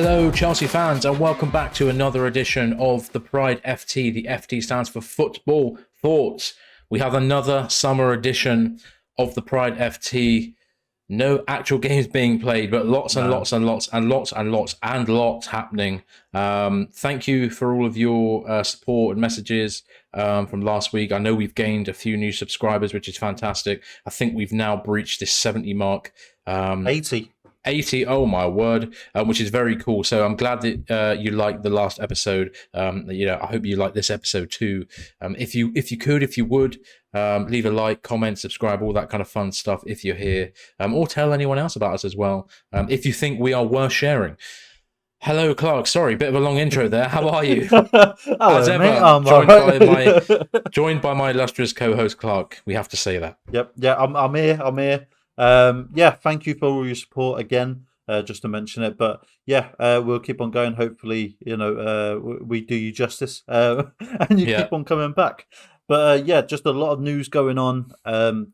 Hello, Chelsea fans, and welcome back to another edition of the PrideFT. The FT stands for Football Thoughts. We have another summer edition of the PrideFT. No actual games being played, but lots and lots happening. Thank you for all of your support and messages from last week. I know we've gained a few new subscribers, which is fantastic. I think we've now breached this 70 mark. 80, oh my word, which is very cool. So I'm glad that you liked the last episode. I hope you like this episode too. If you would, leave a like, comment, subscribe, all that kind of fun stuff if you're here, or tell anyone else about us as well. If you think we are worth sharing. Hello, Clark. Sorry, bit of a long intro there. How are you? Hello, as ever, mate. joined by my illustrious co-host Clark. We have to say that. Yep. Yeah, I'm here. Thank you for all your support again. Just to mention it, but we'll keep on going. Hopefully, we do you justice, and you keep on coming back. But just a lot of news going on.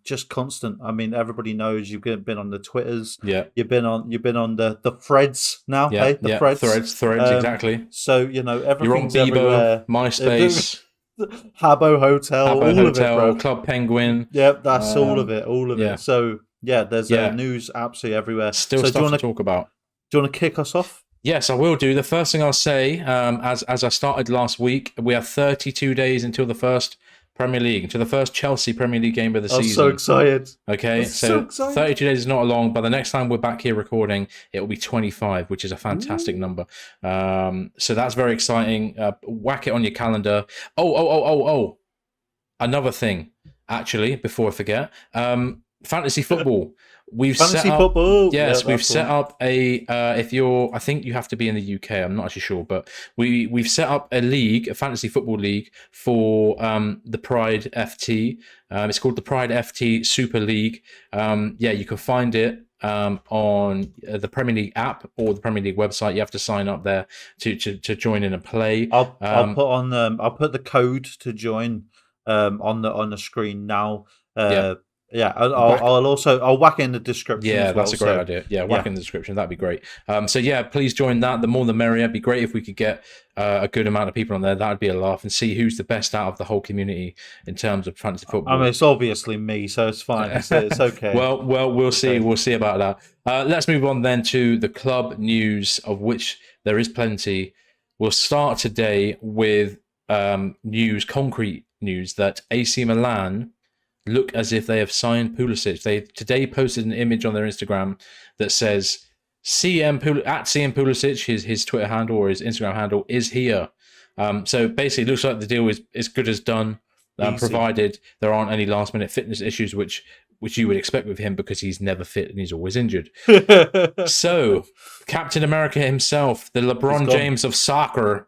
Just constant. I mean, everybody knows you've been on the Twitters. Yeah, you've been on the threads now. Yeah, the threads, exactly. So everything's you're on Bebo, everywhere. MySpace. Habbo Hotel, all of it, bro. Club Penguin. Yep, that's all of it. So there's news absolutely everywhere. Still stuff to talk about. Do you want to kick us off? Yes, I will do. The first thing I'll say, as I started last week, we have 32 days until the first Premier League, until the first Chelsea Premier League game of the season. I'm so excited. Okay, so 32 days is not long. By the next time we're back here recording, it will be 25, which is a fantastic number. So that's very exciting. Whack it on your calendar. Oh. Another thing, actually, before I forget. Fantasy football. We've set up a I think you have to be in the UK, I'm not actually sure, but we've set up a league, a fantasy football league for the PrideFT. It's called the PrideFT Super League. You can find it on the Premier League app or the Premier League website. You have to sign up there to join in and play. I'll put the code to join on the screen now. I'll whack in the description. Yeah, that's a great idea. Yeah, whack in the description. That'd be great. Please join that. The more the merrier. It'd be great if we could get a good amount of people on there. That'd be a laugh, and see who's the best out of the whole community in terms of fantasy football. I mean, it's obviously me, so it's fine. It's okay. well, we'll see. We'll see about that. Let's move on then to the club news, of which there is plenty. We'll start today with concrete news that AC Milan look as if they have signed Pulisic. They today posted an image on their Instagram that says CM Pulisic, his Twitter handle or his Instagram handle, is here. So basically, it looks like the deal is as good as done, provided there aren't any last-minute fitness issues, which you would expect with him because he's never fit and he's always injured. So, Captain America himself, the LeBron James of soccer,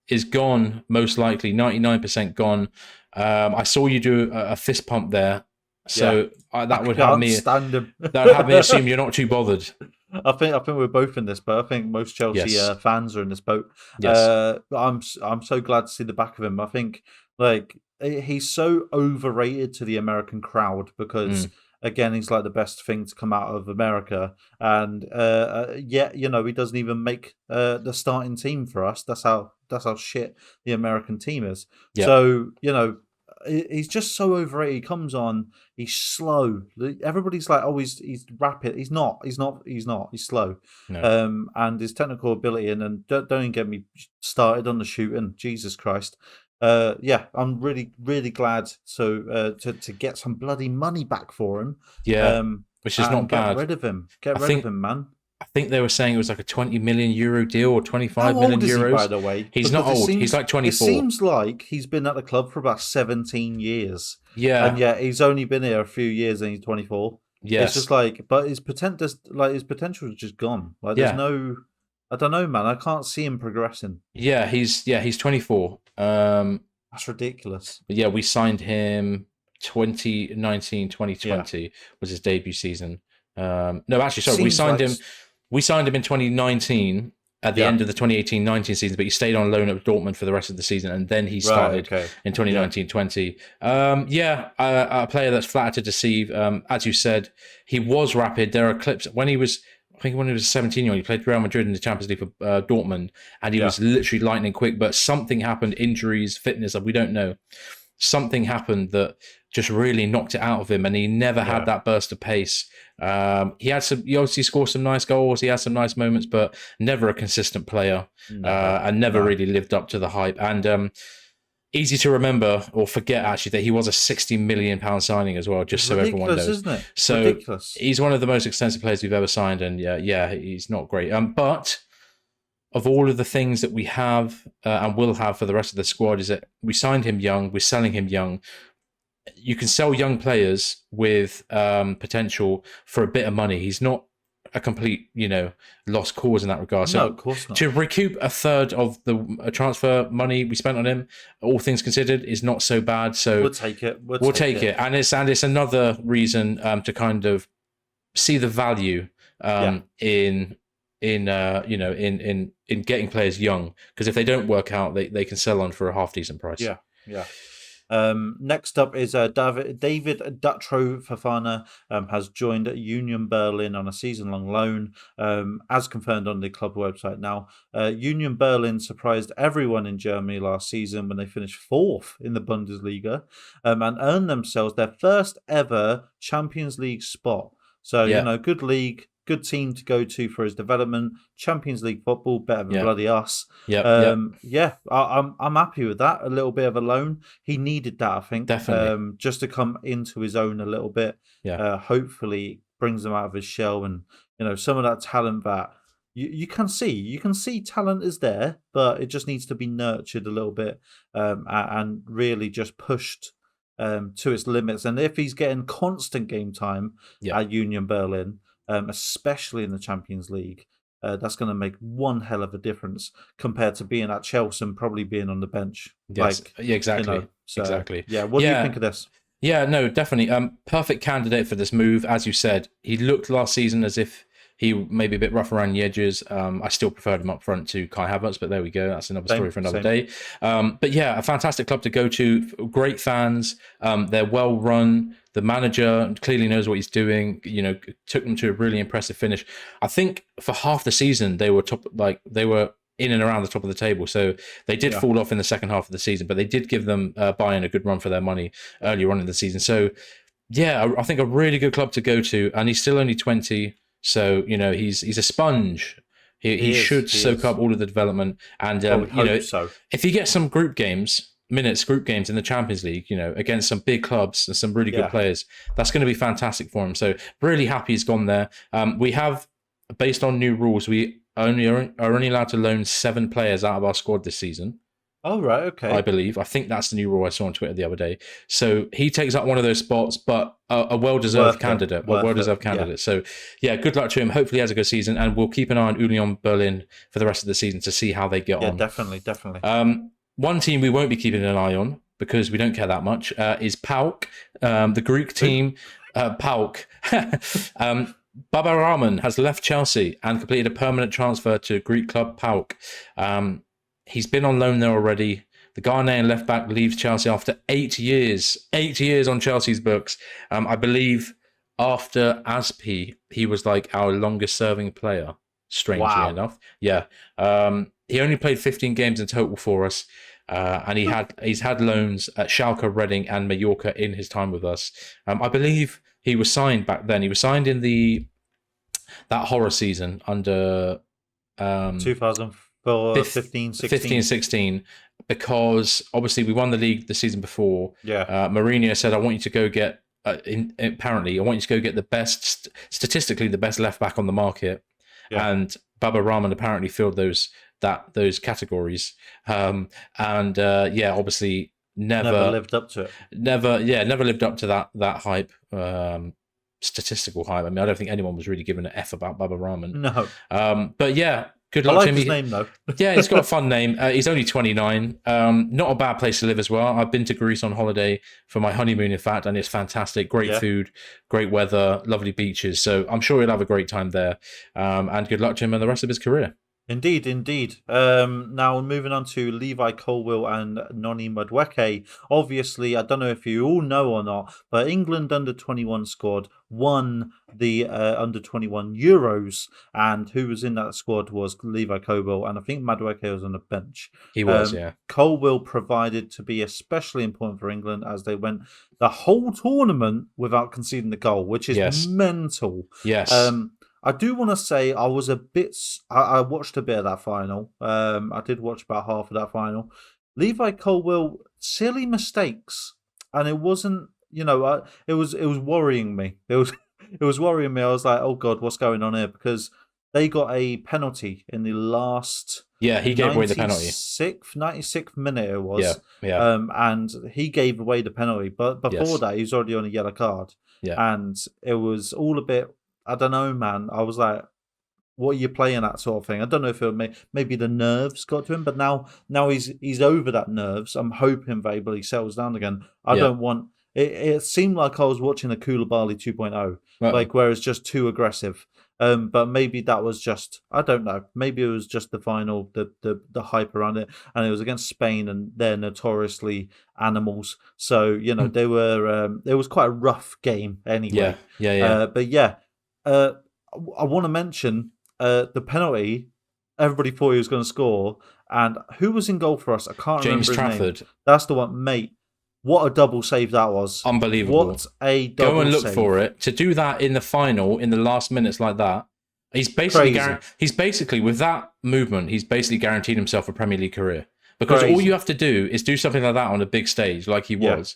is gone, most likely, 99% gone. I saw you do a fist pump there, so that would have me assume you're not too bothered. I think we're both in this boat. I think most Chelsea fans are in this boat. Yes. I'm so glad to see the back of him. I think he's so overrated to the American crowd because again, he's like the best thing to come out of America, and he doesn't even make the starting team for us. That's how shit the American team is. Yep. So he's just so overrated. He comes on, he's slow. Everybody's like, oh, he's rapid. He's not. He's slow. No. And his technical ability, and don't even get me started on the shooting. Jesus Christ. I'm really, really glad to get some bloody money back for him. Yeah, which is not bad. Get rid of him. Get rid of him, man. I think they were saying it was like a 20 million euro deal or 25 million euros. How old is he, by the way? He's not old. He's like 24. It seems like he's been at the club for about 17 years. Yeah. And yet he's only been here a few years and he's 24. Yes. It's just but his potential is just gone. There's no, I don't know, man. I can't see him progressing. Yeah, he's 24. That's ridiculous. But we signed him 2019-2020 was his debut season. No, actually, sorry, we signed him in 2019 at the end of the 2018-19 season, but he stayed on loan at Dortmund for the rest of the season, and then he started in 2019-20. A player that's flattered to deceive. As you said, he was rapid. There are clips when he was I think when he was a 17-year-old, he played Real Madrid in the Champions League for Dortmund, and he was literally lightning quick. But something happened, injuries, fitness, we don't know. Something happened that just really knocked it out of him, and he never had that burst of pace. He obviously scored some nice goals, he had some nice moments, but never a consistent player, and never really lived up to the hype. And easy to remember or forget actually that he was a £60 million signing as well, just so everyone knows. Isn't it? So Ridiculous. He's one of the most expensive players we've ever signed, and he's not great. But of all of the things that we have and will have for the rest of the squad is that we signed him young, we're selling him young. You can sell young players with potential for a bit of money. He's not a complete, lost cause in that regard. So no, of course not. To recoup a third of the transfer money we spent on him, all things considered, is not so bad. So we'll take it. We'll take it. And it's another reason to kind of see the value in getting players young, because if they don't work out, they can sell on for a half decent price. Yeah. Next up is David Dutro Fofana has joined Union Berlin on a season-long loan, as confirmed on the club website now. Union Berlin surprised everyone in Germany last season when they finished 4th in the Bundesliga and earned themselves their first ever Champions League spot. So, good league. Good team to go to for his development. Champions League football, better than bloody us. I'm happy with that. A little bit of a loan. He needed that, I think. Definitely. Just to come into his own a little bit. Hopefully brings him out of his shell, and some of that talent that you can see. You can see talent is there, but it just needs to be nurtured a little bit and really just pushed to its limits. And if he's getting constant game time at Union Berlin, especially in the Champions League, that's going to make one hell of a difference compared to being at Chelsea and probably being on the bench. Yes, exactly. Exactly. Yeah, what do you think of this? Yeah, no, definitely. Perfect candidate for this move. As you said, he looked last season as if he may be a bit rough around the edges. I still preferred him up front to Kai Havertz, but there we go. That's another story for another day. But yeah, a fantastic club to go to. Great fans. They're well run. The manager clearly knows what he's doing. Took them to a really impressive finish. I think for half the season they were they were in and around the top of the table. So they did fall off in the second half of the season, but they did give them Bayern a good run for their money earlier on in the season. So yeah, I think a really good club to go to, and he's still only 20. So, he's a sponge. He should soak up all of the development. And, if he gets some group games in the Champions League, against some big clubs and some really good players, that's going to be fantastic for him. So really happy he's gone there. We have, based on new rules, we are only allowed to loan 7 players out of our squad this season. Oh, right, okay. I believe. I think that's the new rule I saw on Twitter the other day. So he takes up one of those spots, but a well-deserved candidate. Candidate. So, yeah, good luck to him. Hopefully he has a good season, and we'll keep an eye on Union Berlin for the rest of the season to see how they get on. Yeah, definitely. One team we won't be keeping an eye on, because we don't care that much, is PAOK, the Greek team. PAOK. Baba Rahman has left Chelsea and completed a permanent transfer to Greek club PAOK. He's been on loan there already. The Ghanaian left back leaves Chelsea after 8 years. 8 years on Chelsea's books. I believe after Aspi, he was like our longest serving player, strangely enough. Yeah. He only played 15 games in total for us. And he's had loans at Schalke, Reading, and Mallorca in his time with us. I believe he was signed back then. He was signed in that horror season under 2015-16. 15-16, because obviously we won the league the season before. Mourinho said, I want you to go get apparently I want you to go get the best, statistically the best left back on the market. And Baba Rahman apparently filled those categories. Obviously never lived up to it. Never lived up to that hype. Statistical hype. I mean, I don't think anyone was really giving an F about Baba Rahman. No. But yeah, good luck to him. His name though. Yeah, he's got a fun name. He's only 29. Not a bad place to live as well. I've been to Greece on holiday for my honeymoon, in fact, and it's fantastic. Great food, great weather, lovely beaches. So I'm sure he'll have a great time there. And good luck to him and the rest of his career. Indeed, indeed. Now moving on to Levi Colwill and Noni Madueke. Obviously, I don't know if you all know or not, but England under-21 squad won the under-21 Euros, and who was in that squad was Levi Colwill, and I think Madueke was on the bench. He was, yeah. Colwill provided to be especially important for England as they went the whole tournament without conceding the goal, which is mental. Yes. I do want to say I was a bit. I watched a bit of that final. I did watch about half of that final. Levi Colwill, silly mistakes, and it wasn't. It was worrying me. It was worrying me. I was like, oh God, what's going on here? Because they got a penalty in the last. Yeah, he gave away the penalty. 96th minute it was. Yeah. And he gave away the penalty, but before that, he was already on a yellow card. Yeah. And it was all a bit. I don't know, man. I was like, what are you playing at sort of thing? I don't know if maybe the nerves got to him, but now he's over that nerves. I'm hoping that he settles down again. I don't want... It seemed like I was watching a Koulibaly 2.0, like where it's just too aggressive. But maybe that was just... I don't know. Maybe it was just the final, the hype around it. And it was against Spain, and they're notoriously animals. So, they were... it was quite a rough game anyway. Yeah. But yeah... I want to mention the penalty. Everybody thought he was going to score, and who was in goal for us? I can't remember his Trafford. name. That's the one, mate. What a double save that was! Unbelievable. What a double save! Go and look for it. To do that in the final, in the last minutes like that, he's basically with that movement, he's basically guaranteed himself a Premier League career. Because all you have to do is do something like that on a big stage, like he was,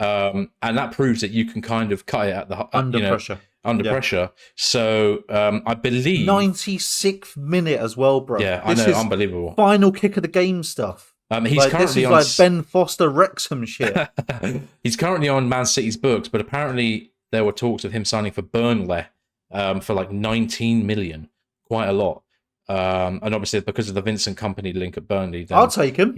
and that proves that you can kind of cut it at the under pressure. Under pressure. So I believe 96th minute as well, bro. Yeah, I know, unbelievable. Final kick of the game stuff. He's currently on like Ben Foster Wrexham shit. He's currently on Man City's books, but apparently there were talks of him signing for Burnley for like 19 million, quite a lot. And obviously because of the Vincent Kompany link at Burnley, then, I'll take him.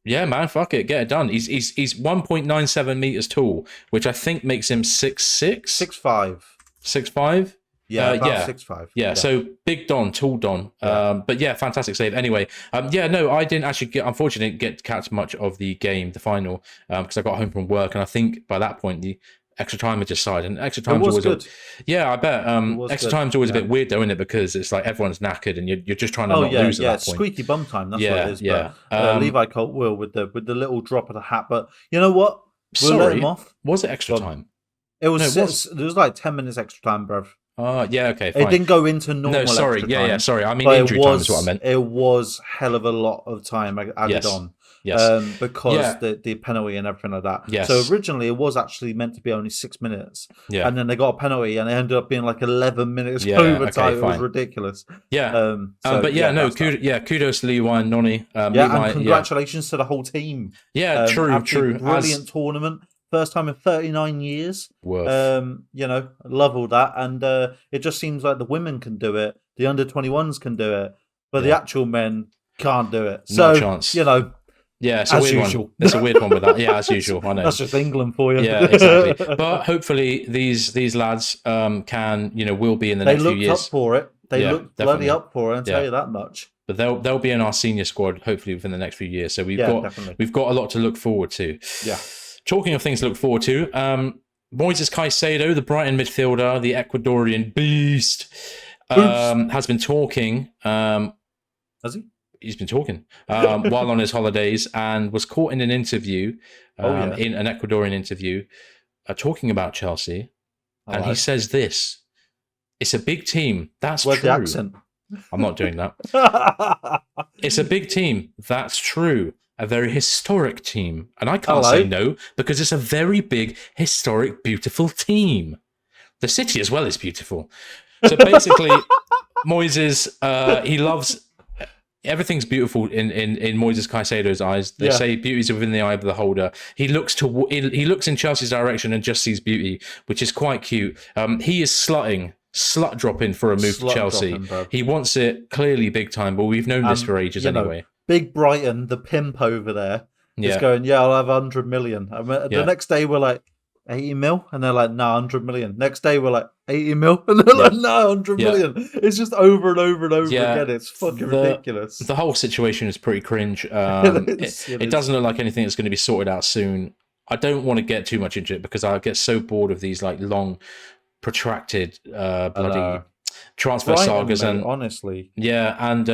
Yeah, man, fuck it, get it done. He's 1.97 meters tall, which I think makes him 6'6", 6'5", 6'5". Yeah, 6'5". Yeah, so big Don, tall Don. But yeah, fantastic save. Anyway, I didn't actually unfortunately get to catch much of the game, the final, because I got home from work, and I think by that point the extra time had just started, and extra time's always good. I bet. Extra time's always a bit weird, though, isn't it? Because it's like everyone's knackered, and you're just trying to not lose at that point. Squeaky bum time. That's what it is. Yeah. But, Levi Colwill with the little drop of the hat. But you know what? We'll let him off. Was it extra time? It was. There was like 10 minutes extra time, bruv. Okay, fine. It didn't go into normal. No, sorry. Extra time, sorry. I mean, injury time is what I meant. It was hell of a lot of time added on. Yes. Because the penalty and everything like that. Yes. So originally it was actually meant to be only 6 minutes. Yeah. And then they got a penalty and it ended up being like 11 minutes overtime. It was ridiculous. Yeah. Kudos to Levi and Noni. And congratulations to the whole team. Yeah, true. Brilliant tournament. First time in 39 years. Love all that. And it just seems like the women can do it. The under-21s can do it. But the actual men can't do it. So, no chance. Yeah, it's a weird one. It's a weird one with that. Yeah, as usual. I know. That's just England for you. Yeah, exactly. But hopefully these lads will be in the next few years. They looked up for it. They looked bloody up for it, I'll tell you that much. But they'll be in our senior squad hopefully within the next few years. So we've got a lot to look forward to. Yeah. Talking of things to look forward to, Moises Caicedo, the Brighton midfielder, the Ecuadorian beast, has been talking. Has he? He's been talking while on his holidays, and was caught in an interview, in an Ecuadorian interview, talking about Chelsea. And he says this: "It's a big team. That's Where's true." The accent? I'm not doing that. It's a big team. That's true. A very historic team. And I can't say no, because it's a very big, historic, beautiful team. The city as well is beautiful. So basically, Moises, he loves... Everything's beautiful in Moises Caicedo's eyes. They say beauty's within the eye of the beholder. He looks in Chelsea's direction and just sees beauty, which is quite cute. He is slut dropping for a move to Chelsea. He wants it clearly big time, but we've known this for ages anyway. Big Brighton, the pimp over there, is going, I'll have 100 million. The next day we're like, 80 mil, and they're like, nah, 100 million. Next day we're like 80 mil, and they're like, nah, 100 million. It's just over and over and over again. It's fucking ridiculous. The whole situation is pretty cringe. It doesn't look like anything that's going to be sorted out soon. I don't want to get too much into it because I get so bored of these like long, protracted bloody transfer sagas. Mate, and honestly, yeah, and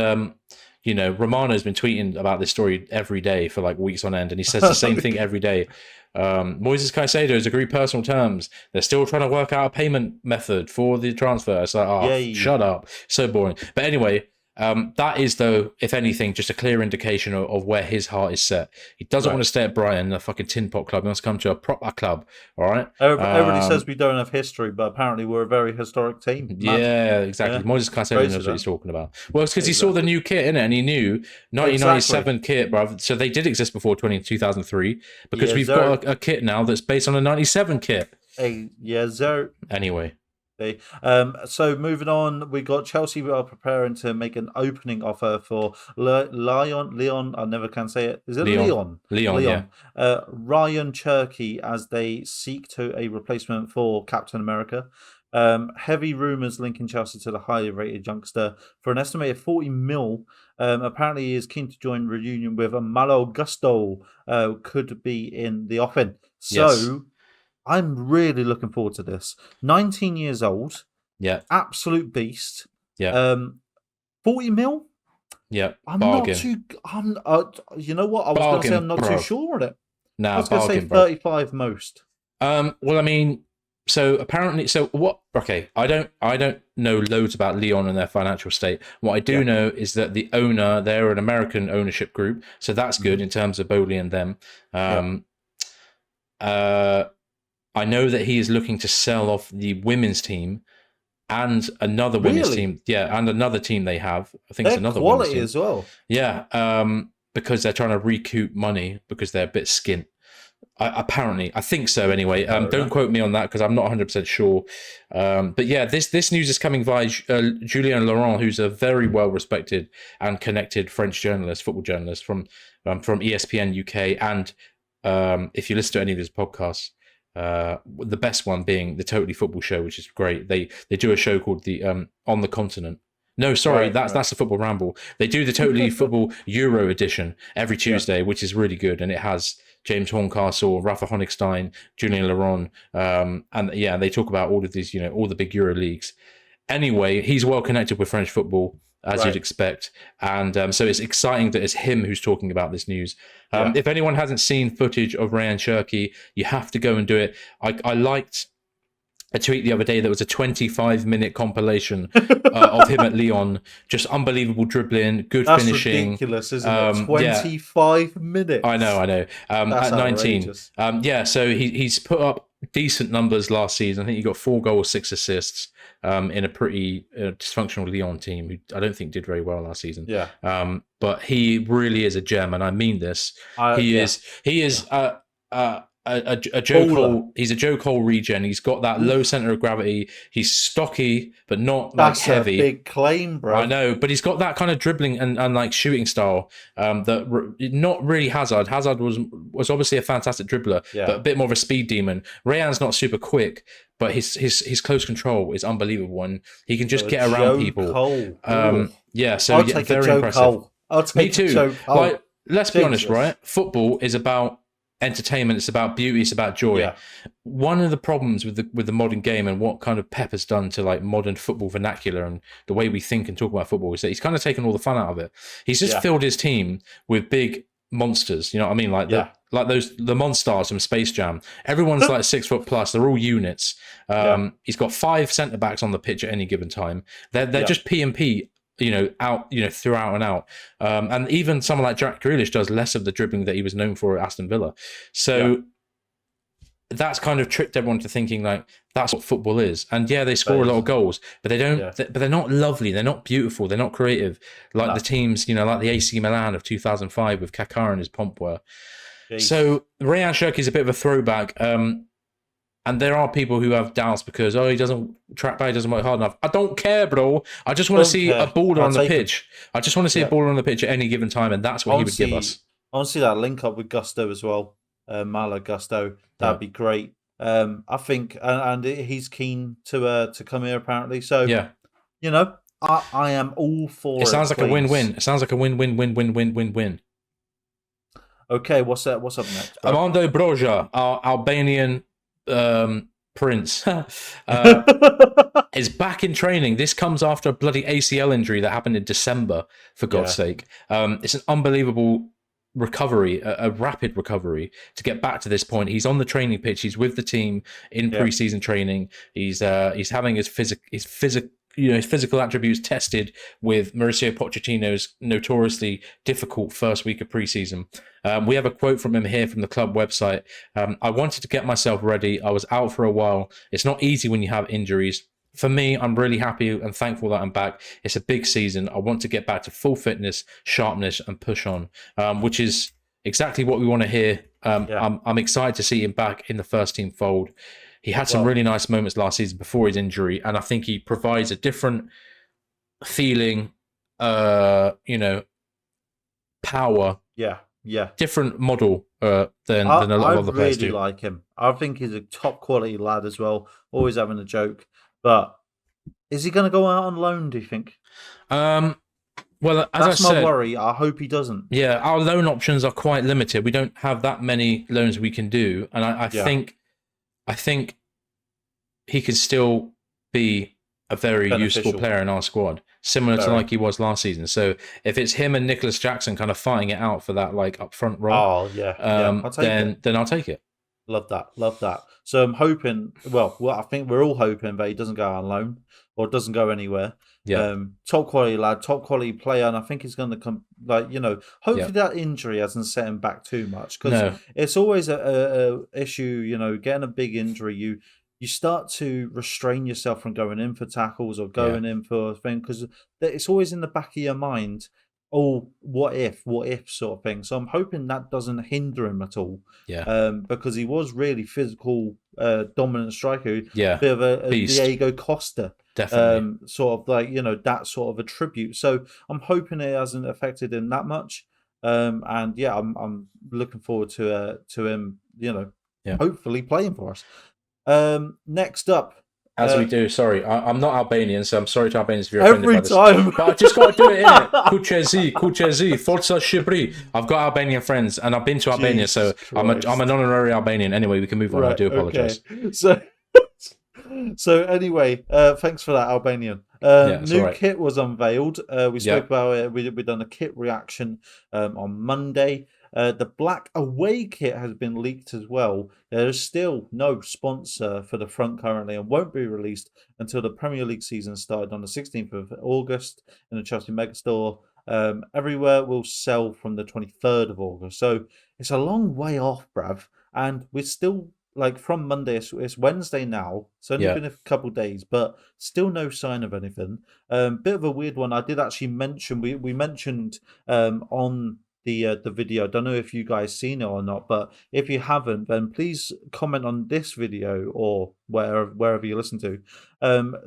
Romano's been tweeting about this story every day for like weeks on end, and he says the same thing every day. Moises Caicedo has agreed personal terms. They're still trying to work out a payment method for the transfer. It's like, shut up. So boring. But anyway, that is, though, if anything, just a clear indication of where his heart is set. He doesn't want to stay at Brighton, a fucking tin pot club. He wants to come to a proper club. All right. Everybody says we don't have history, but apparently we're a very historic team. Yeah, exactly. Moises Caicedo knows what he's talking about. Well, it's because he saw the new kit, innit? And he knew 1997 kit, bruv. So they did exist before 2003 because we've got a kit now that's based on a 97 kit. Anyway. So moving on, we got Chelsea are preparing to make an opening offer for Leon. I never can say it. Is it Leon? Leon. Yeah. Ryan Cherky, as they seek to a replacement for Captain America. Heavy rumours linking Chelsea to the highly rated youngster for an estimated 40 mil. Apparently, he is keen to join reunion with Malo Gusto. Could be in the offing. So. Yes. I'm really looking forward to this. 19 years old. Yeah. Absolute beast. Yeah. 40 mil? Yeah. I'm not too... you know what? I was going to say I'm not too sure on it. No, I was going to say 35 most. Well, I mean, so apparently... So what... Okay, I don't know loads about Leon and their financial state. What I do know is that the owner, they're an American ownership group. So that's good in terms of Bowley and them. I know that he is looking to sell off the women's team and another women's team. Yeah, and another team they have. I think it's another women's team as well. Yeah, because they're trying to recoup money because they're a bit skint. Apparently, I think so. Anyway, don't quote me on that because I'm not 100% sure. But yeah, this news is coming via Julien Laurent, who's a very well respected and connected French journalist, football journalist from ESPN UK, and if you listen to any of his podcasts. The best one being the Totally Football Show, which is great. They do a show called the On the Continent. No, sorry, that's the Football Ramble. They do the Totally Football Euro edition every Tuesday, which is really good, and it has James Horncastle, Rafa Honigstein, Julien Laurent, and yeah, they talk about all of these, all the big Euro leagues. Anyway, he's well connected with French football, as you'd expect. And so it's exciting that it's him who's talking about this news. If anyone hasn't seen footage of Ryan Cherky, you have to go and do it. I liked a tweet the other day that was a 25-minute compilation of him at Lyon. Just unbelievable dribbling, good finishing. That's ridiculous, isn't it? 25 minutes. I know. At 19. So he's put up decent numbers last season. I think he got 4 goals, 6 assists. In a pretty dysfunctional Lyon team who I don't think did very well last season. Yeah. But he really is a gem, and I mean this. He is a Joe Cole. He's a Joe Cole regen. He's got that low center of gravity. He's stocky, but not like heavy. That's a big claim, bro. I know, but he's got that kind of dribbling and like shooting style. Not really Hazard. Hazard was obviously a fantastic dribbler, but a bit more of a speed demon. Rayan's not super quick, but his close control is unbelievable, and he can just get around people. Cole. So I'll take very Joe impressive. Cole. I'll take Me too. Joe Cole. Like, let's be honest, right? Football is about entertainment. It's about beauty. It's about joy. Yeah. One of the problems with the modern game and what kind of Pep has done to like modern football vernacular and the way we think and talk about football is that he's kind of taken all the fun out of it. He's just filled his team with big monsters. You know what I mean? Like the Monstars from Space Jam. Everyone's like 6 foot plus. They're all units. He's got 5 centre backs on the pitch at any given time. They're just P and P. Out, throughout and out. And even someone like Jack Grealish does less of the dribbling that he was known for at Aston Villa. So that's kind of tricked everyone to thinking like that's what football is. And they score a lot of goals, but they don't. But they're not lovely. They're not beautiful. They're not creative like the teams, like the AC Milan of 2005 with Kaká and his pomp were. Jeez. So Ryan Cherky is a bit of a throwback. And there are people who have doubts because, he doesn't track back, he doesn't work hard enough. I don't care, bro. I just want to see a baller on the pitch. I just want to see a baller on the pitch at any given time, and that's what he would give us. I want to see that link up with Gusto as well. Malo Gusto. That'd be great. I think, and he's keen to come here apparently. So Yeah. I am all for It it. sounds like a win-win. Please. It sounds like a win-win-win-win-win-win-win. Okay, what's up next, bro? Armando Broja, our Albanian prince, is back in training. This comes after a bloody ACL injury that happened in December, for God's sake. It's an unbelievable recovery, a rapid recovery to get back to this point. He's on the training pitch. He's with the team in preseason training. He's having his physical attributes tested with Mauricio Pochettino's notoriously difficult first week of preseason. We have a quote from him here from the club website. I wanted to get myself ready. I was out for a while. It's not easy when you have injuries. For me, I'm really happy and thankful that I'm back. It's a big season. I want to get back to full fitness, sharpness, and push on, which is exactly what we want to hear. I'm excited to see him back in the first team fold. He had some really nice moments last season before his injury, and I think he provides a different feeling, power. Yeah. Different model than a lot of other players do. I really like him. I think he's a top quality lad as well. Always having a joke. But is he going to go out on loan, do you think? Well, as that's I said, my worry. I hope he doesn't. Yeah, our loan options are quite limited. We don't have that many loans we can do, and I think he can still be a very useful player in our squad, similar to like he was last season. So if it's him and Nicholas Jackson kind of fighting it out for that like up front role, then I'll take it. Love that. So I'm hoping. Well, I think we're all hoping that he doesn't go on loan or doesn't go anywhere. Yeah. Top quality lad, top quality player, and I think he's going to come. Hopefully that injury hasn't set him back too much, because it's always a issue. Getting a big injury, you start to restrain yourself from going in for tackles or going in for a thing, because it's always in the back of your mind. Oh, what if sort of thing. So I'm hoping that doesn't hinder him at all. Yeah. Because he was really physical, dominant striker. Yeah. Bit of a Diego Costa. Definitely. Sort of like, that sort of attribute. So I'm hoping it hasn't affected him that much. I'm looking forward to him, hopefully playing for us. Next up. As we do, sorry, I'm not Albanian, so I'm sorry to Albanians if you're offended by this. Every time! But I just got to do it, innit? Kuchezi, Forza Shqipëri. I've got Albanian friends, and I've been to Albania, so I'm an honorary Albanian. Anyway, we can move on. Right, I do apologise. Okay. So anyway, thanks for that, Albanian. New kit was unveiled. We spoke about it. We've done a kit reaction on Monday. The black away kit has been leaked as well. There is still no sponsor for the front currently, and won't be released until the Premier League season started on the 16th of August in the Chelsea Megastore. Everywhere will sell from the 23rd of August. So it's a long way off, bruv. And we're still, from Monday, it's Wednesday now. It's only been a couple of days, but still no sign of anything. Bit of a weird one. I did actually mention, we mentioned on the video. I don't know if you guys seen it or not, but if you haven't, then please comment on this video or wherever you listen to.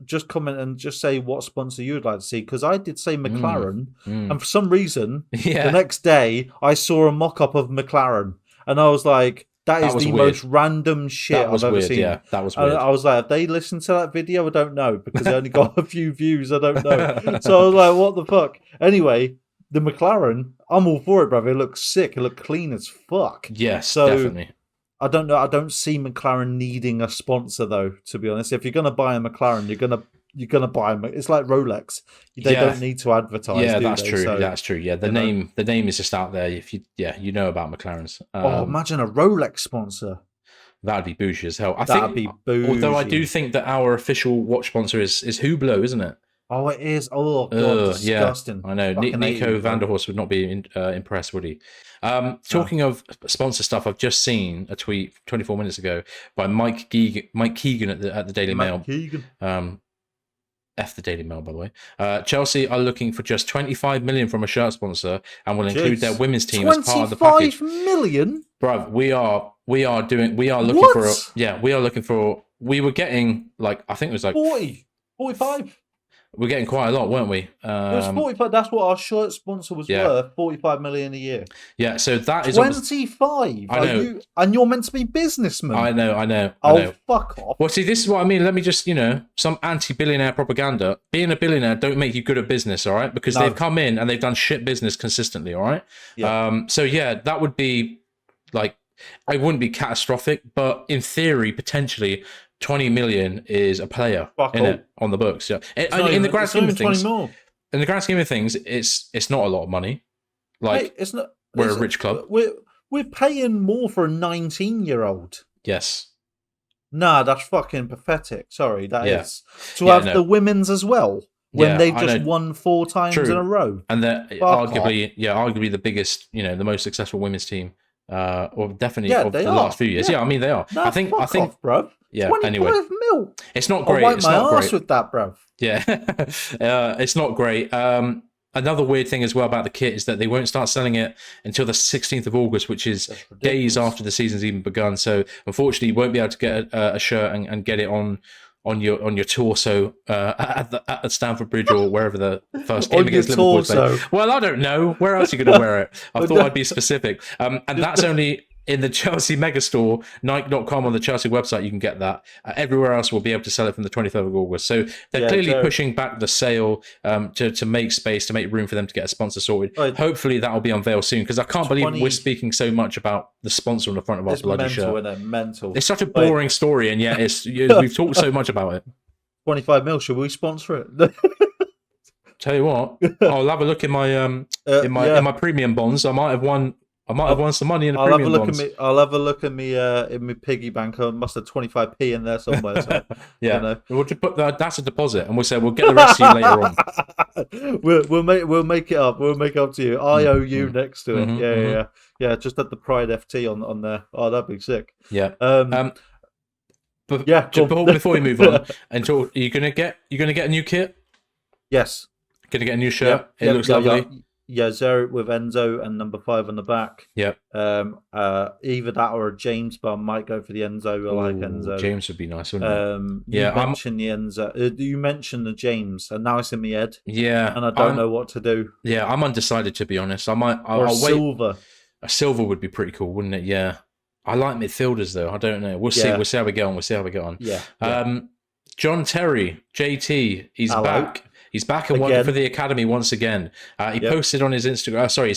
Just comment and just say what sponsor you would like to see, because I did say McLaren, and for some reason the next day I saw a mock-up of McLaren, and I was like, that is the most random shit I've ever seen. Yeah, that was weird. I was like, have they listened to that video? I don't know, because they only got a few views. I don't know. So I was like, what the fuck? Anyway, the McLaren, I'm all for it, brother. It looks sick. It looks clean as fuck. Yes, definitely. I don't know. I don't see McLaren needing a sponsor, though. To be honest, if you're gonna buy a McLaren, you're gonna buy them. It's like Rolex. They don't need to advertise. Yeah, that's true. So, that's true. Yeah, the name is just out there. If you know about McLarens. Imagine a Rolex sponsor. That'd be bougie as hell. That'd be bougie. Although I do think that our official watch sponsor is Hublot, isn't it? Oh, it is. Oh, God, disgusting. Yeah, I know. Nico Vanderhorst would not be impressed, would he? Talking of sponsor stuff, I've just seen a tweet 24 minutes ago by Mike Keegan at the Daily Mail. F the Daily Mail, by the way. Chelsea are looking for just 25 million from a shirt sponsor and will include their women's team as part of the package. 25 million? Bruv, we are looking for. We were getting I think it was 40, 45. we're getting quite a lot, weren't we? It was 45. That's what our shirt sponsor was worth. 45 million a year. Yeah, so that is 25. I know. And you're meant to be businessmen. I know. Fuck off. Well, see, this is what I mean. Let me just, some anti-billionaire propaganda. Being a billionaire don't make you good at business, all right? Because they've come in and they've done shit business consistently, all right? Yeah. So yeah, that would be like, it wouldn't be catastrophic, but in theory, potentially, 20 million is a player on the books. Yeah, in the grand scheme of things, in the grand scheme of things, it's not a lot of money. Like, hey, it's not. We're a rich club. We're paying more for a 19-year-old. Yes. Nah, that's fucking pathetic. Sorry, that is to have the women's as well when they've just won 4 times in a row. And they're arguably the biggest, the most successful women's team. Or definitely of the last few years. Yeah, I mean they are. Nah, I think, off, bruv. Yeah. 25 Anyway, mil. It's not great. I'll wipe my ass with that, bruv. Yeah, it's not great. Another weird thing as well about the kit is that they won't start selling it until the 16th of August, which is days after the season's even begun. So unfortunately, you won't be able to get a shirt and get it on your torso at Stamford Bridge or wherever the first game against Liverpool played. Well, I don't know. Where else are you going to wear it? I thought I'd be specific. And that's only in the Chelsea Megastore, Nike.com on the Chelsea website. You can get that. Everywhere else we'll be able to sell it from the 23rd of August. So they're clearly pushing back the sale to make space, to make room for them to get a sponsor sorted. Right. Hopefully that will be unveiled soon, because I can't believe we're speaking so much about the sponsor on the front of our bloody shirt. It's mental. It's such a boring story, and yet we've talked so much about it. 25 mil. Should we sponsor it? Tell you what, I'll have a look in my in my premium bonds. I might have won some money in the premium bonds. I'll have a look in my piggy bank. I must have 25p in there somewhere. So, we'll just put that's a deposit, and we'll say we'll get the rest of you later on. We'll make it up. We'll make it up to you. I owe you next to it. Yeah. Just at the PrideFT on there. Oh, that'd be sick. Yeah. But before we move on, are you gonna get a new kit? Yes. Gonna get a new shirt. It looks lovely. Yeah, Zero with Enzo and number 5 on the back. Yep. Either that or a James, but I might go for the Enzo. I like Enzo. James would be nice, wouldn't it? You mentioned the Enzo. You mentioned the James, and now it's in my head. Yeah. And I don't know what to do. Yeah, I'm undecided, to be honest. I'll wait. Silver. A silver would be pretty cool, wouldn't it? Yeah. I like midfielders though. I don't know. We'll see. We'll see how we get on. Yeah. John Terry, JT, he's back. He's back and working for the academy once again. He posted on his his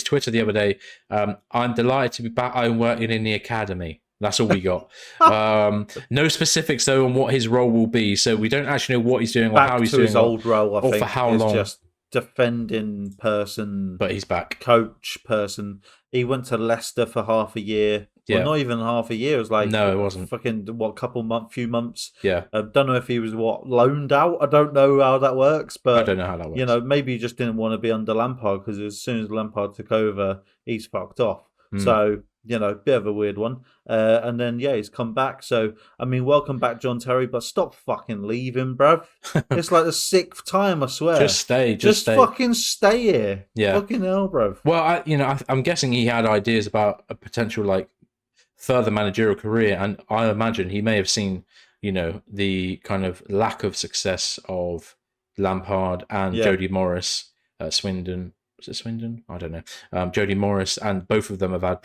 Twitter the other day. I'm delighted to be back. I'm working in the academy. That's all we got. No specifics though on what his role will be. So we don't actually know what he's doing or how he's doing. His old role, I think, for how long. Just defending person, but he's back. Coach person. He went to Leicester for half a year. Yeah. Well, not even half a year. It was like, no, it wasn't. Fucking few months. Yeah. Don't know if he was loaned out. I don't know how that works, but I don't know how that works. Maybe he just didn't want to be under Lampard, because as soon as Lampard took over, he's fucked off. So, bit of a weird one. And then he's come back. So I mean, welcome back, John Terry, but stop fucking leaving, bruv. It's like the 6th time, I swear. Just stay. Fucking stay here. Yeah. Fucking hell, bruv. Well, I'm guessing he had ideas about a potential further managerial career, and I imagine he may have seen, the kind of lack of success of Lampard and Jody Morris at Swindon. Was it Swindon? I don't know. Jody Morris, and both of them have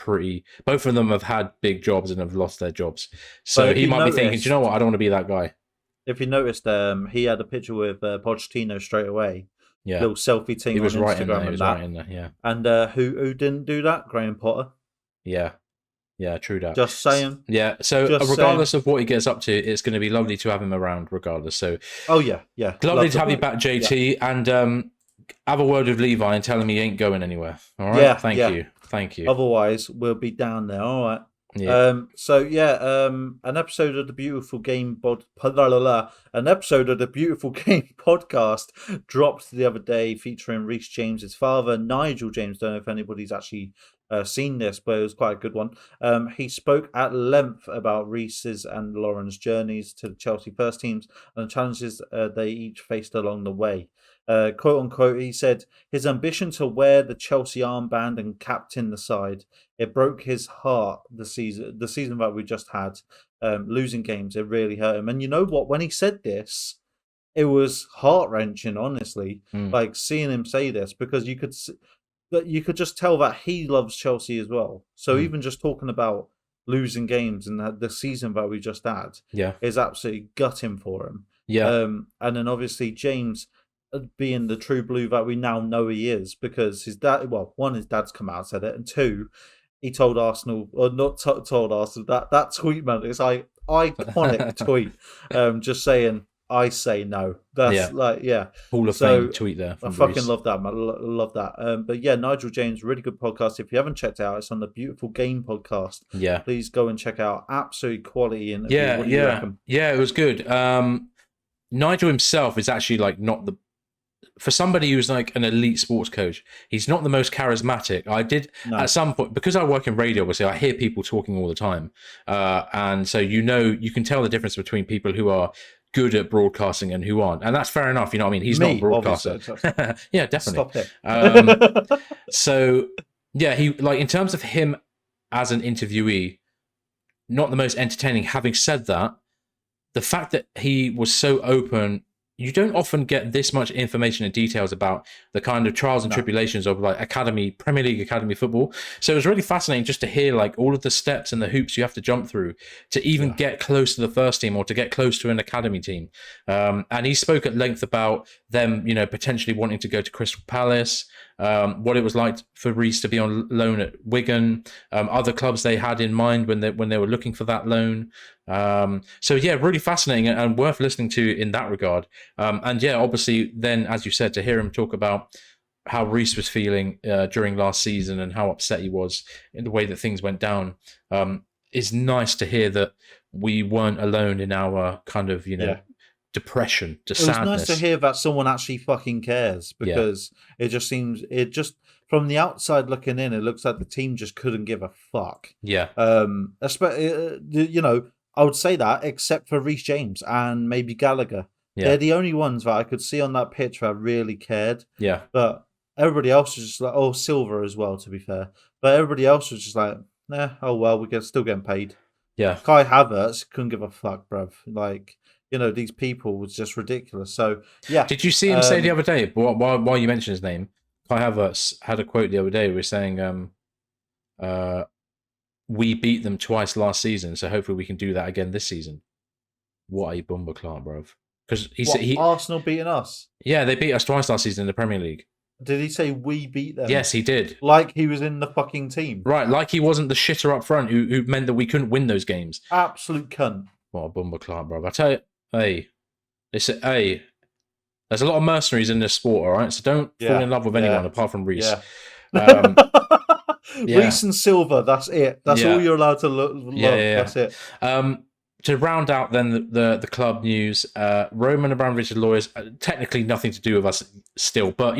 had big jobs and have lost their jobs. So he might be thinking, do you know what? I don't want to be that guy. If you noticed, he had a picture with Pochettino straight away. Yeah. Little selfie thing. He was on right Instagram in there. He was right in there. Yeah. And who didn't do that? Graham Potter. Yeah. Yeah, true that. Just saying. Yeah, so regardless of what he gets up to, it's going to be lovely to have him around regardless. So, yeah. Lovely to have you back, JT, and have a word with Levi and tell him he ain't going anywhere. All right? Thank you. Otherwise, we'll be down there. All right. Yeah. An episode of the Beautiful Game podcast dropped the other day, featuring Reece James's father, Nigel James. Don't know if anybody's actually seen this, but it was quite a good one. He spoke at length about Reece's and Lauren's journeys to the Chelsea first teams and the challenges they each faced along the way. Quote unquote, he said his ambition to wear the Chelsea armband and captain the side, it broke his heart the season that we just had. Losing games, it really hurt him. And you know what? When he said this, it was heart-wrenching, honestly, Mm. like seeing him say this, because you could just tell that he loves Chelsea as well. So Mm. even just talking about losing games and the season that we just had Yeah. is absolutely gutting for him. Yeah. And then obviously James being the true blue that we now know he is, because his dad, well, one, his dad's come out and said it, and two, he told Arsenal, or not told Arsenal, that tweet, man, it's like iconic tweet, just saying, I say no. That's Yeah. like, yeah. Hall of So Fame tweet there I from fucking Reece. love that, man. Love that. But yeah, Nigel James, really good podcast. If you haven't checked it out, it's on the Beautiful Game podcast. Yeah. Please go and check out. Absolute quality interview. Yeah. What do you reckon? Yeah. It was good. Nigel himself is actually like not the, for somebody who's like an elite sports coach, he's not the most charismatic. I did No. at some point, because I work in radio, obviously I hear people talking all the time, and so you can tell the difference between people who are good at broadcasting and who aren't, and that's fair enough. You know what I mean? He's not a broadcaster. Yeah, definitely. Stop it. So yeah, he, like, in terms of him as an interviewee, not the most entertaining. Having said that, the fact that he was so open, you don't often get this much information and details about the kind of trials and tribulations of like Premier League academy football. So it was really fascinating just to hear like all of the steps and the hoops you have to jump through to even get close to the first team or to get close to an academy team. And he spoke at length about them, potentially wanting to go to Crystal Palace, what it was like for Reece to be on loan at Wigan, other clubs they had in mind when they were looking for that loan. So yeah, really fascinating and worth listening to in that regard. And yeah, obviously then, as you said, to hear him talk about how Reece was feeling during last season and how upset he was in the way that things went down, is nice to hear that we weren't alone in our kind of, depression, to sadness. It was nice to hear that someone actually fucking cares, because it just from the outside looking in, it looks like the team just couldn't give a fuck. Yeah. Especially, I would say that, except for Reece James and maybe Gallagher. Yeah. They're the only ones that I could see on that pitch that really cared. Yeah. But everybody else was just like, Silver as well, to be fair. But everybody else was just like, oh well, we're still getting paid. Yeah. Kai Havertz couldn't give a fuck, bruv. Like, these people was just ridiculous. So yeah. Did you see him say the other day, while you mentioned his name, Kai Havertz had a quote the other day. We were saying, we beat them twice last season, so hopefully we can do that again this season. What a bumper Clark, bruv. Because Arsenal beating us? Yeah, they beat us twice last season in the Premier League. Did he say we beat them? Yes, he did. Like he was in the fucking team. Right, like he wasn't the shitter up front who meant that we couldn't win those games. Absolute cunt. What a bumper Clark, bruv. I tell you, there's a lot of mercenaries in this sport, all right? So don't fall in love with anyone apart from Reece. Yeah. Reece and Silver, that's it. That's all you're allowed to love. Yeah. That's it. To round out then the club news, Roman Abramovich's lawyers, technically nothing to do with us still, but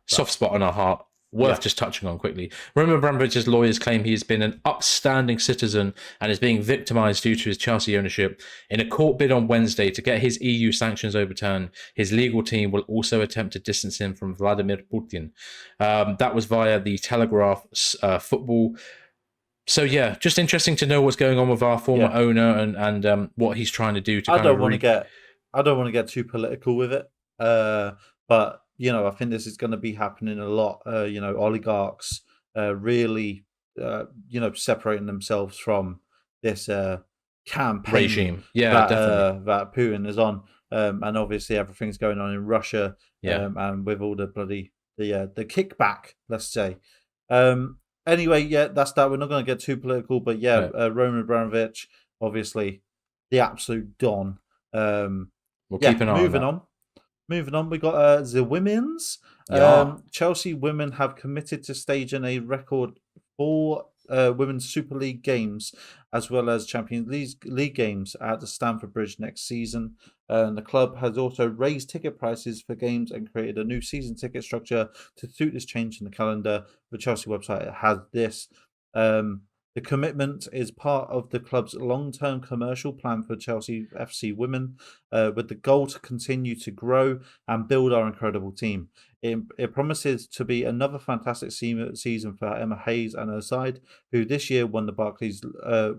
soft spot on our heart. Worth just touching on quickly. Roman Abramovich's lawyers claim he has been an upstanding citizen and is being victimised due to his Chelsea ownership. In a court bid on Wednesday to get his EU sanctions overturned, his legal team will also attempt to distance him from Vladimir Putin. That was via the Telegraph Football. So yeah, just interesting to know what's going on with our former owner and what he's trying to do to. I don't want to get too political with it, but I think this is going to be happening a lot. Oligarchs really, separating themselves from this campaign regime. Yeah, definitely. That Putin is on, and obviously everything's going on in Russia. And with all the bloody the kickback, let's say. Anyway, that's that. We're not going to get too political, but Roman Abramovich, obviously, the absolute don. We'll keep an eye on that. Moving on, we got the women's. Chelsea women have committed to staging a record 4 Women's Super League games, as well as Champions League games at the Stamford Bridge next season. And the club has also raised ticket prices for games and created a new season ticket structure to suit this change in the calendar. The Chelsea website has this. The commitment is part of the club's long-term commercial plan for Chelsea FC women, with the goal to continue to grow and build our incredible team. It promises to be another fantastic season for Emma Hayes and her side, who this year won the Barclays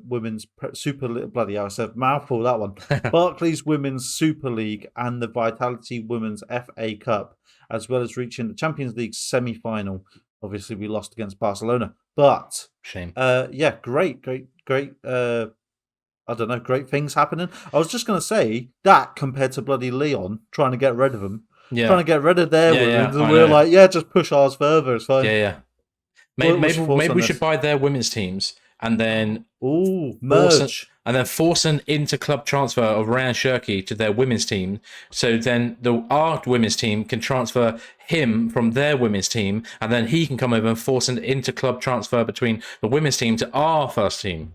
Women's bloody hell, I said mouthful that one. Barclays Women's Super League and the Vitality Women's FA Cup, as well as reaching the Champions League semi-final. Obviously, we lost against Barcelona, but Shame. yeah, great. I don't know, great things happening. I was just going to say that compared to bloody Leon trying to get rid of them, trying to get rid of their women, and we're like, just push ours further. It's fine. Yeah. Maybe we should buy their women's teams and then merge. Force an inter-club transfer of Ryan Shirky to their women's team. So then our women's team can transfer him from their women's team, and then he can come over and force an inter-club transfer between the women's team to our first team.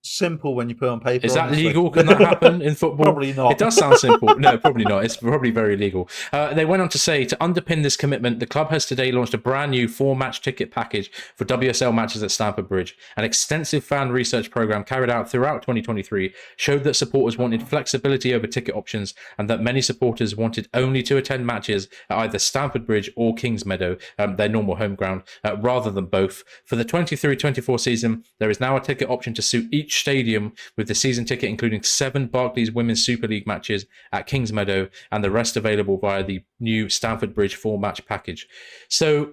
Simple when you put it on paper. Is that legal? Can that happen in football? Probably not. It does sound simple. No, probably not. It's probably very legal. They went on to say, to underpin this commitment, the club has today launched a brand new 4-match ticket package for WSL matches at Stamford Bridge. An extensive fan research program carried out throughout 2023 showed that supporters wanted flexibility over ticket options, and that many supporters wanted only to attend matches at either Stamford Bridge or Kingsmeadow, their normal home ground, rather than both. For the 23-24 season, there is now a ticket option to suit each stadium, with the season ticket including 7 Barclays Women's Super League matches at Kingsmeadow and the rest available via the new Stamford Bridge 4-match package. So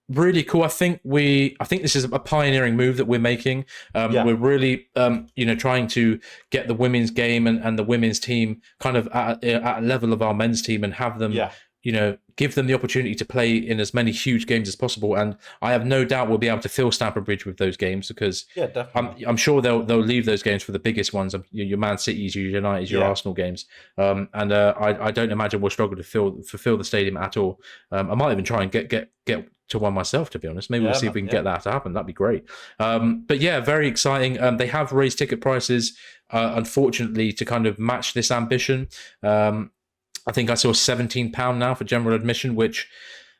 really cool. I think this is a pioneering move that we're making. We're really trying to get the women's game and the women's team kind of at a level of our men's team and have them give them the opportunity to play in as many huge games as possible. And I have no doubt we'll be able to fill Stamford Bridge with those games, because I'm sure they'll leave those games for the biggest ones, your Man Cities, your Uniteds, your Arsenal games. I don't imagine we'll struggle to fulfill the stadium at all. I might even try and get to one myself, to be honest. Maybe we'll see if we can get that to happen. That'd be great. But yeah, very exciting. They have raised ticket prices, unfortunately, to kind of match this ambition. I think I saw £17 now for general admission, which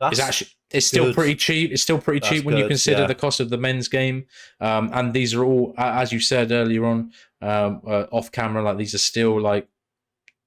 is still pretty cheap. It's still pretty cheap when you consider the cost of the men's game. And these are all, as you said earlier on, off camera, like these are still like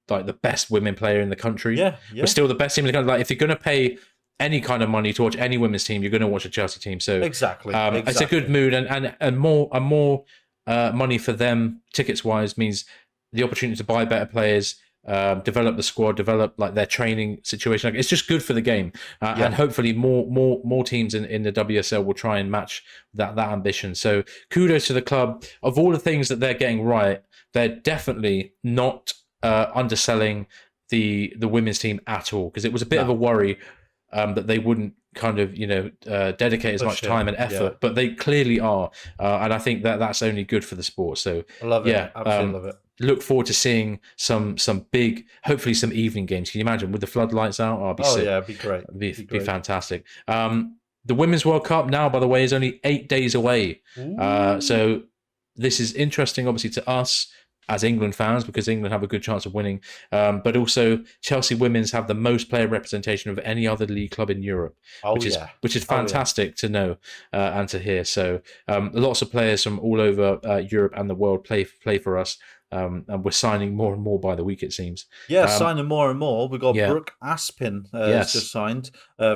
the best women player in the country. We're still the best team in the country. Like, if you're going to pay any kind of money to watch any women's team, you're going to watch a Chelsea team. So exactly. It's a good mood, and more money for them tickets wise means the opportunity to buy better players, develop the squad, develop like their training situation. Like, it's just good for the game, and hopefully more teams in the WSL will try and match that ambition. So kudos to the club. Of all the things that they're getting right, they're definitely not underselling the women's team at all, because it was a bit of a worry that they wouldn't kind of dedicate as much time and effort, but they clearly are, and I think that that's only good for the sport. So I love it. Absolutely love it. Look forward to seeing some big, hopefully some evening games. Can you imagine with the floodlights out? Oh, it'd be great. It'd be fantastic. The Women's World Cup now, by the way, is only 8 days away. So this is interesting, obviously, to us as England fans, because England have a good chance of winning. But also, Chelsea Women's have the most player representation of any other league club in Europe, which is fantastic to know and to hear. So lots of players from all over Europe and the world play for us. And we're signing more and more by the week, it seems. Signing more and more. We've got Brooke Aspin just signed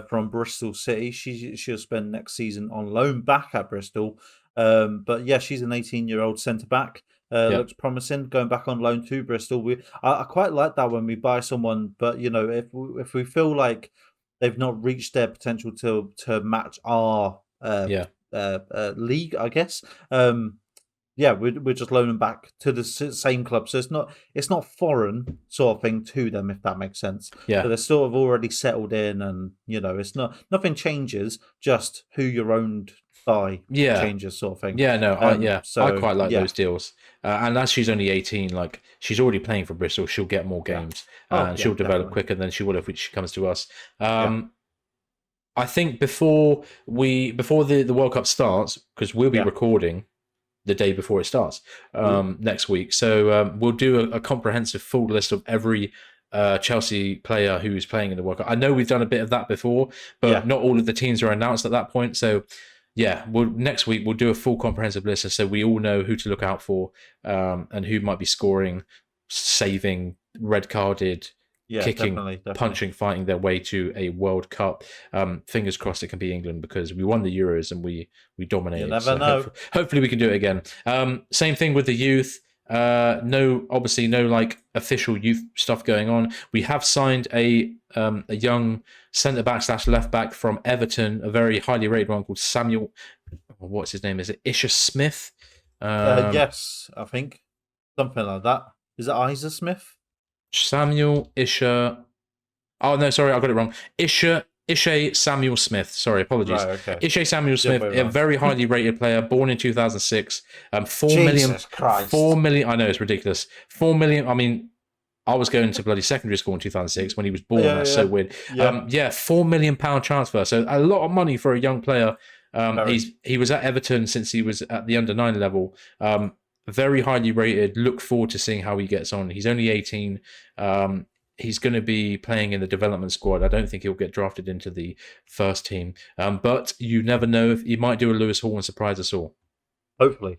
from Bristol City. She'll spend next season on loan back at Bristol. But yeah, she's an 18-year-old centre-back. Looks promising, going back on loan to Bristol. I quite like that when we buy someone, but if we feel like they've not reached their potential to match our league, I guess. We're just loaning back to the same club, so it's not foreign sort of thing to them, if that makes sense. So they're sort of already settled in, and it's nothing changes, just who you're owned by changes, sort of thing. I quite like those deals. And as she's only 18, like, she's already playing for Bristol, she'll get more games, and she'll develop quicker than she would if she comes to us. I think before the World Cup starts, because we'll be recording the day before it starts next week. So we'll do a comprehensive full list of every Chelsea player who's playing in the World Cup. I know we've done a bit of that before, but not all of the teams are announced at that point. So next week we'll do a full comprehensive list, so we all know who to look out for, and who might be scoring, saving, red carded, Yeah, kicking, definitely. punching, fighting their way to a World Cup. Fingers crossed it can be England because we won the Euros and we You dominated. never So know. hopefully we can do it again. Same thing with the youth. Obviously no like official youth stuff going on. We have signed a young centre back / left back from Everton, a very highly rated one called Samuel. What's his name? Is it Isha Smith? Yes, I think something like that. Is it Isa Smith? Samuel Isha. Oh no, sorry, I got it wrong. Ishe Samuel Smith. Sorry, apologies. Right. Okay. Ishe Samuel The other Smith, way a around. very highly rated player, born in 2006. 4 million. Jesus Christ. 4 million. I know it's ridiculous. 4 million. I mean, I was going to bloody secondary school in 2006 when he was born. Yeah, That's yeah. so weird. Yeah. £4 million transfer. So a lot of money for a young player. Very. He was at Everton since he was at the under-9 level. Very highly rated. Look forward to seeing how he gets on. He's only 18. He's going to be playing in the development squad. I don't think he'll get drafted into the first team. But you never know. If he might do a Lewis Hall and surprise us all. Hopefully.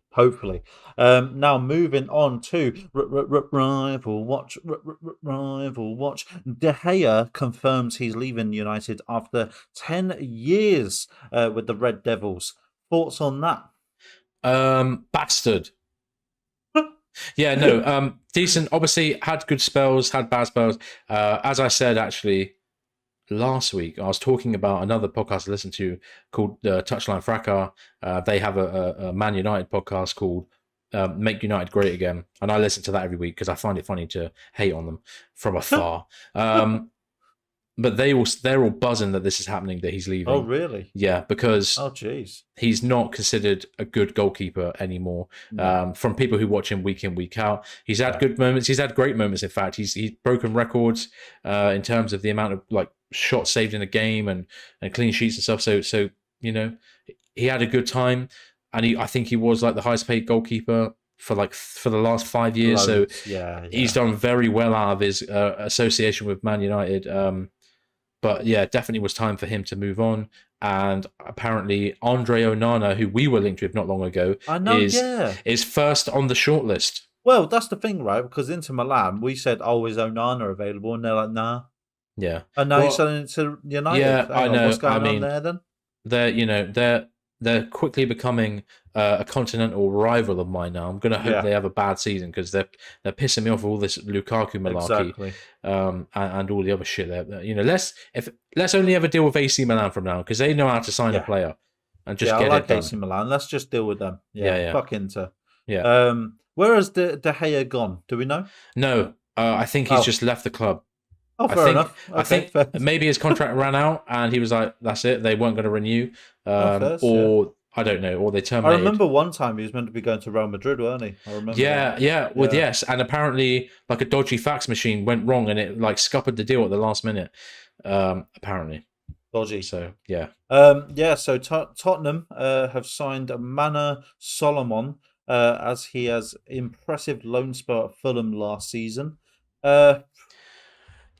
Now moving on to rival watch. Rival watch. De Gea confirms he's leaving United after 10 years with the Red Devils. Thoughts on that? Bastard. Yeah, no, decent. Obviously, had good spells, had bad spells. As I said, actually, last week, I was talking about another podcast I listened to called Touchline Fracas. They have a Man United podcast called Make United Great Again. And I listen to that every week because I find it funny to hate on them from afar. But they're all buzzing that this is happening, that he's leaving. Oh, really? Yeah, because jeez, he's not considered a good goalkeeper anymore. From people who watch him week in, week out, he's had good moments. He's had great moments. In fact, he's broken records in terms of the amount of like shots saved in a game and clean sheets and stuff. So he had a good time, and I think he was like the highest paid goalkeeper for the last 5 years. Loads. So he's done very well out of his association with Man United. But yeah, definitely was time for him to move on. And apparently, Andre Onana, who we were linked with not long ago, is first on the shortlist. Well, that's the thing, right? Because Inter Milan, we said, "Oh, is Onana available?" And they're like, "Nah." Yeah. And now you're selling it to United. Yeah, I know. What's going on there then? They're quickly becoming a continental rival of mine now. I'm going to hope they have a bad season because they're pissing me off with all this Lukaku malarkey, Exactly. and all the other shit. Let's only ever deal with AC Milan from now because they know how to sign a player and just get it done. AC Milan. Let's just deal with them. Yeah. Fuck Inter. Yeah. Where has De Gea gone? Do we know? No, I think he's just left the club. Oh, fair enough. I think maybe his contract ran out and he was like, "That's it." They weren't going to renew, I don't know, or they terminated. I remember one time he was meant to be going to Real Madrid, weren't he? I remember. Yes, and apparently, like a dodgy fax machine went wrong and it like scuppered the deal at the last minute. Apparently, dodgy. So yeah. So Tottenham have signed Mana Solomon as he has impressive loan spell at Fulham last season.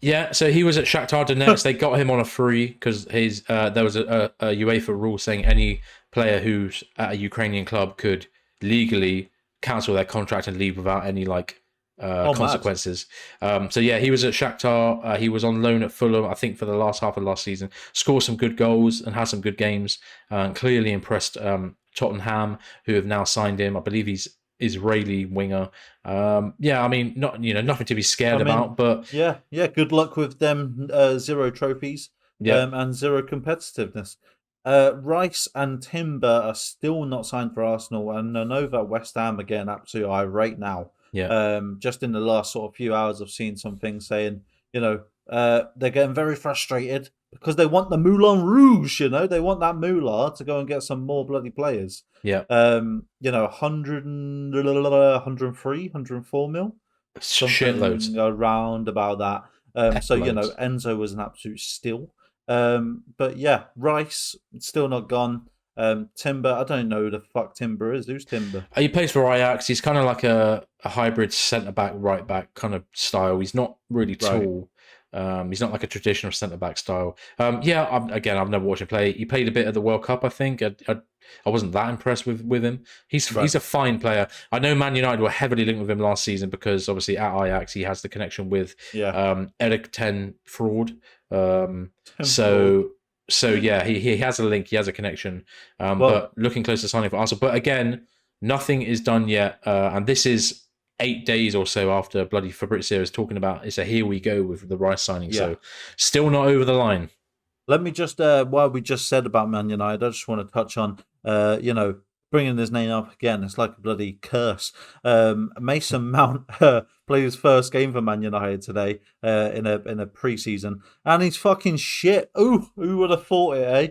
Yeah, so he was at Shakhtar Donetsk. They got him on a free because there was a UEFA rule saying any player who's at a Ukrainian club could legally cancel their contract and leave without any consequences. So yeah, he was at Shakhtar. He was on loan at Fulham, I think, for the last half of last season. Scored some good goals and had some good games. Clearly impressed Tottenham, who have now signed him. I believe he's Israeli winger. I mean, nothing to be scared about, but yeah. Good luck with them. 0 trophies, and 0 competitiveness. Rice and Timber are still not signed for Arsenal, and I know that West Ham are getting absolutely irate now. Yeah. Just in the last sort of few hours, I've seen something saying, they're getting very frustrated because they want the Moulin Rouge, they want that moolah to go and get some more bloody players. Yeah. 100, 103, 104 mil. Shitloads. Around about that. So, Enzo was an absolute steal. But yeah, Rice, still not gone. Timber, I don't know who the fuck Timber is. Who's Timber? He plays for Ajax. He's kind of like a hybrid centre-back, right-back kind of style. He's not really tall. He's not like a traditional centre back style. I've never watched him play. He played a bit at the World Cup, I think. I wasn't that impressed with him. Right. He's a fine player. I know Man United were heavily linked with him last season because obviously at Ajax he has the connection with Eric Ten fraud. He has a link, he has a connection. But looking close to signing for Arsenal. But again, nothing is done yet, and this is 8 days or so after bloody Fabrizio is talking about it's a here we go with the Rice signing. So still not over the line. Let me just what we just said about Man United, I just want to touch on bringing his name up again. It's like a bloody curse. Mason Mount played his first game for Man United today in a preseason, and he's fucking shit. Ooh, who would have thought it, eh?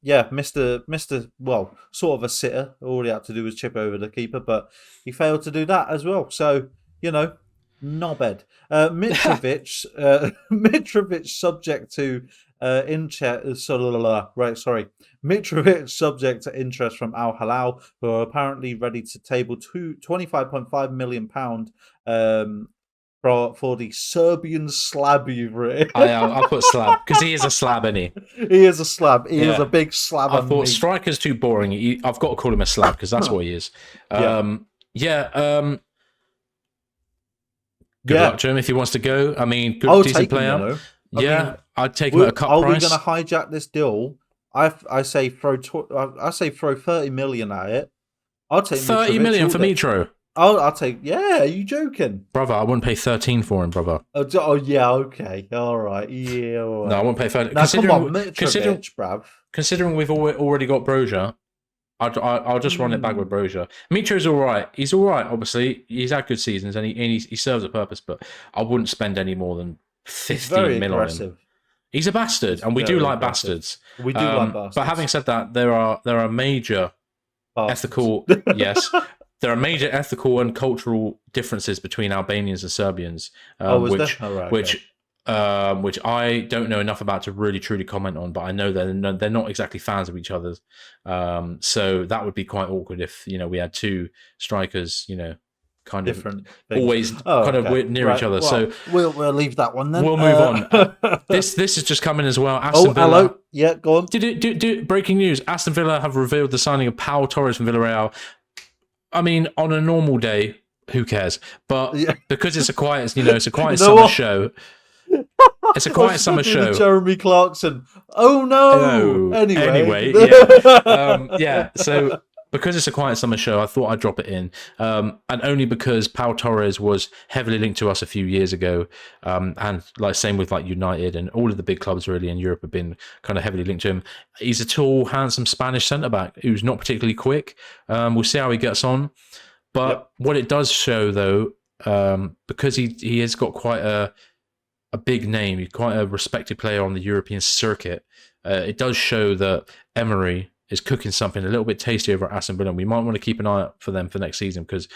Mr. Well, sort of a sitter. All he had to do was chip over the keeper, but he failed to do that as well. So, knobhead. Mitrovic subject to Mitrovic subject to interest from Al Hilal, who are apparently ready to table £25.5 million for the Serbian slab you've written. I'll put slab because he is a slab, isn't he? He is a slab. He is a big slab. I thought striker's too boring. I've got to call him a slab because that's what he is. Good luck to him if he wants to go. I mean, decent player. I'd take him at a cut price. Are we going to hijack this deal? I say throw 30 million at it. I'll take 30 million for Mitro. I'll take. Yeah, are you joking, brother? I wouldn't pay 13 for him, brother. Oh yeah, okay, all right, yeah. All right. No, I wouldn't pay 13. Now come on, Mitrovic, bruv. Considering we've already got Broja, I'll just run it back with Broja. Mitro's all right. He's all right. Obviously, he's had good seasons and he serves a purpose. But I wouldn't spend any more than 15 mil on him. He's a bastard, and we do like bastards. We do like bastards. But having said that, there are major ethical there are major ethical and cultural differences between Albanians and Serbians, which I don't know enough about to really truly comment on. But I know they're not exactly fans of each other, so that would be quite awkward if we had two strikers, kind different of always near each other. Well, so we'll leave that one then. We'll move on. This is just coming as well. Aston Villa. Hello. Yeah, go on. Breaking news: Aston Villa have revealed the signing of Pau Torres from Villarreal. I mean, on a normal day, who cares? But because it's a quiet summer show. It's a quiet summer show. Jeremy Clarkson. Oh no. Anyway, yeah. So because it's a quiet summer show, I thought I'd drop it in, and only because Pau Torres was heavily linked to us a few years ago, and same with United and all of the big clubs really in Europe have been kind of heavily linked to him. He's a tall, handsome Spanish centre back who's not particularly quick. We'll see how he gets on, but what it does show though, because he has got quite a big name, he's quite a respected player on the European circuit. It does show that Emery is cooking something a little bit tasty over at Aston Villa. We might want to keep an eye out for them for next season because,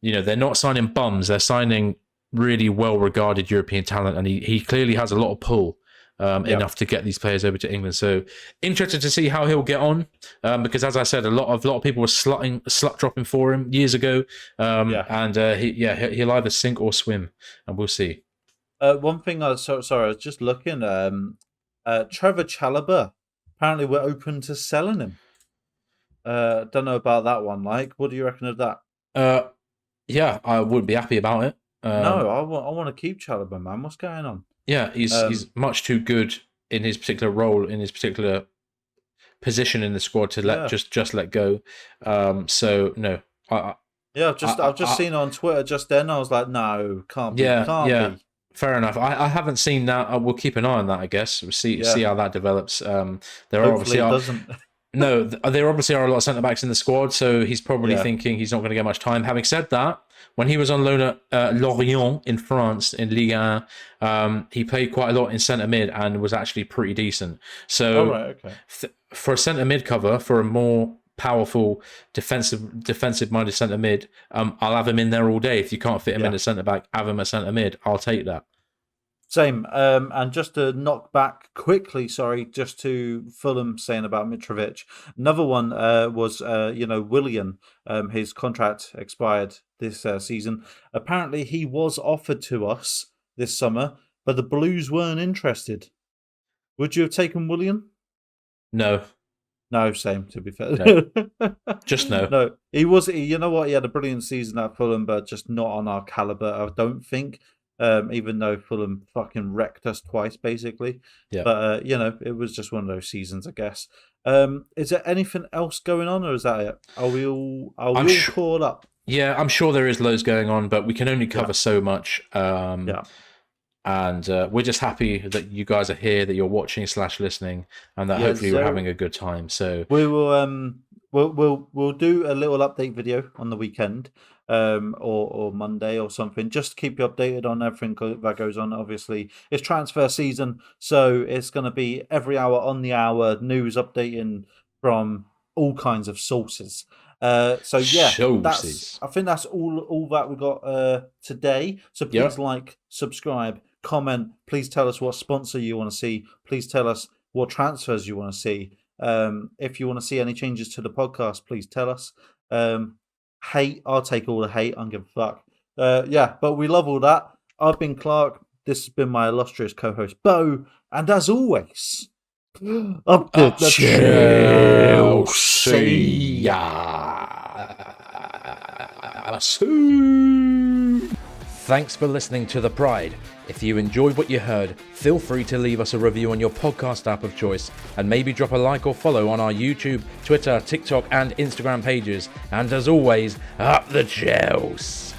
they're not signing bums. They're signing really well-regarded European talent, and he clearly has a lot of pull enough to get these players over to England. So interested to see how he'll get on because, as I said, a lot of people were slut dropping for him years ago, and he'll either sink or swim, and we'll see. One thing, I was just looking. Trevor Chalobah. Apparently, we're open to selling him. Don't know about that one. What do you reckon of that? I would be happy about it. No, I want to keep Chalobah, man. What's going on? Yeah, he's much too good in his particular role, in his particular position in the squad to just let go. So no, I've just seen on Twitter just then. I was like, no, can't be. Can't be. Fair enough. I haven't seen that. We'll keep an eye on that, I guess. We'll see how that develops. There obviously are a lot of centre backs in the squad, so he's probably thinking he's not going to get much time. Having said that, when he was on loan at Lorient in France in Ligue 1, he played quite a lot in centre mid and was actually pretty decent. So for a centre mid cover, for a more powerful defensive minded centre mid, I'll have him in there all day. If you can't fit him in a centre back, have him a centre mid. I'll take that. Same. And just to knock back quickly, just to Fulham saying about Mitrovic. Another one was Willian. His contract expired this season. Apparently, he was offered to us this summer. but the Blues weren't interested. Would you have taken Willian? No. No, same, to be fair. No. Just no. No, you know what? He had a brilliant season at Fulham, but just not on our caliber, I don't think. Even though Fulham fucking wrecked us twice, basically. Yeah. But, it was just one of those seasons, I guess. Is there anything else going on, or is that it? Are we all caught up? Yeah, I'm sure there is loads going on, but we can only cover so much. And we're just happy that you guys are here, that you're watching / listening, and that hopefully you're having a good time. So we will we'll do a little update video on the weekend, or Monday or something, just to keep you updated on everything that goes on. Obviously, it's transfer season, so it's going to be every hour on the hour news updating from all kinds of sources. I think that's all that we got today. So please subscribe, comment. Please tell us what sponsor you want to see. Please tell us what transfers you want to see. If you want to see any changes to the podcast, please tell us. Hate, I'll take all the hate. I don't give a fuck. But we love all that. I've been Clark. This has been my illustrious co-host Bo, and as always, up the Chelsea. Thanks for listening to The Pride. If you enjoyed what you heard, feel free to leave us a review on your podcast app of choice, and maybe drop a like or follow on our YouTube, Twitter, TikTok and Instagram pages. And as always, up the Chelsea.